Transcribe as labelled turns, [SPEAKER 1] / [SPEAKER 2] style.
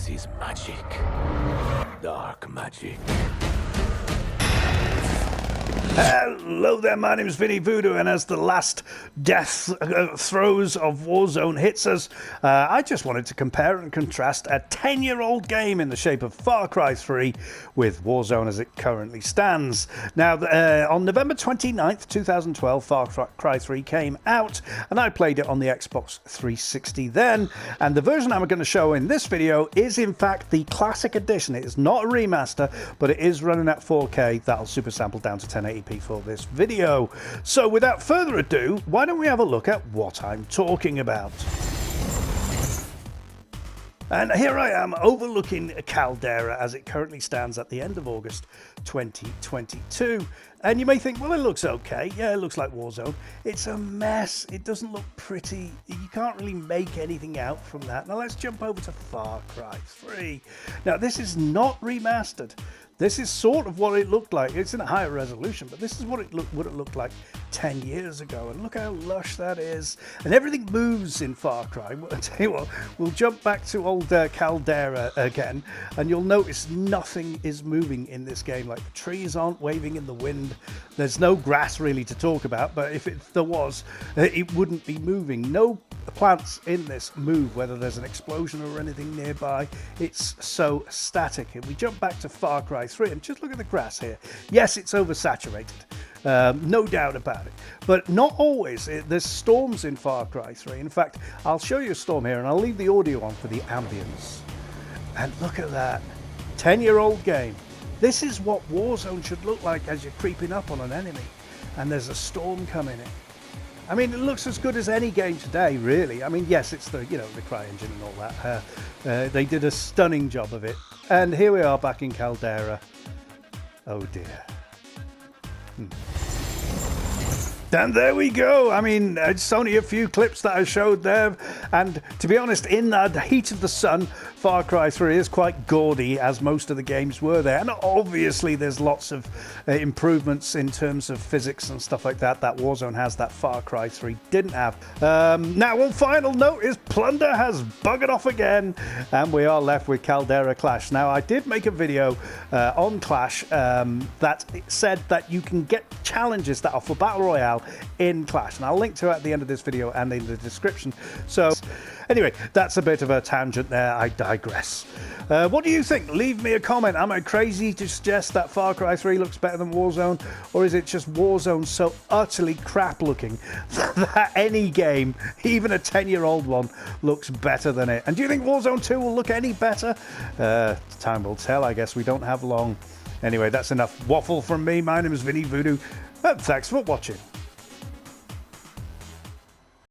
[SPEAKER 1] is magic. Dark magic.
[SPEAKER 2] Hello there, my name is Vinny Voodoo, and as the last death throes of Warzone hits us, I just wanted to compare and contrast a 10-year-old game in the shape of Far Cry 3 with Warzone as it currently stands. Now, on November 29th, 2012, Far Cry 3 came out, and I played it on the Xbox 360 then, and the version I'm going to show in this video is in fact the classic edition. It is not a remaster, but it is running at 4K. That'll super sample down to 1080p for this video. So without further ado, why don't we have a look at what I'm talking about? And here I am overlooking Caldera as it currently stands at the end of August 2022. And you may think, well, it looks okay. Yeah, it looks like Warzone. It's a mess. It doesn't look pretty. You can't really make anything out from that. Now let's jump over to Far Cry 3. Now this is not remastered. This is sort of what it looked like. It's in a higher resolution, but this is what it would have looked like 10 years ago. And look how lush that is. And everything moves in Far Cry. I'll tell you what, we'll jump back to old Caldera again, and you'll notice nothing is moving in this game. Like the trees aren't waving in the wind. There's no grass really to talk about, but if there was, it wouldn't be moving. No plants in this move, whether there's an explosion or anything nearby. It's so static. And we jump back to Far Cry 3 and just look at the grass here. Yes, it's oversaturated, no doubt about it, but not always. There's storms in Far Cry 3. In fact, I'll show you a storm here and I'll leave the audio on for the ambience. And look at that 10-year-old game. This is what Warzone should look like as you're creeping up on an enemy and there's a storm coming in. I mean, it looks as good as any game today, really. I mean, yes, it's the, the Cry engine and all that. They did a stunning job of it. And here we are back in Caldera. Oh dear. And there we go. I mean, it's only a few clips that I showed there. And to be honest, in the heat of the sun, Far Cry 3 is quite gaudy, as most of the games were there. And obviously, there's lots of improvements in terms of physics and stuff like that Warzone has that Far Cry 3 didn't have. Now, one final note is Plunder has buggered off again, and we are left with Caldera Clash. Now, I did make a video on Clash that said that you can get challenges that are for Battle Royale in Clash, and I'll link to it at the end of this video and in the description. So anyway, that's a bit of a tangent there. I digress. What do you think? Leave me a comment. Am I crazy to suggest that Far Cry 3 looks better than Warzone, or is it just Warzone so utterly crap looking that any game, even a 10-year-old one, looks better than it? And do you think Warzone 2 will look any better? Time will tell. I guess we don't have long. Anyway, that's enough waffle from me. My name is Vinny Voodoo. Thanks for watching.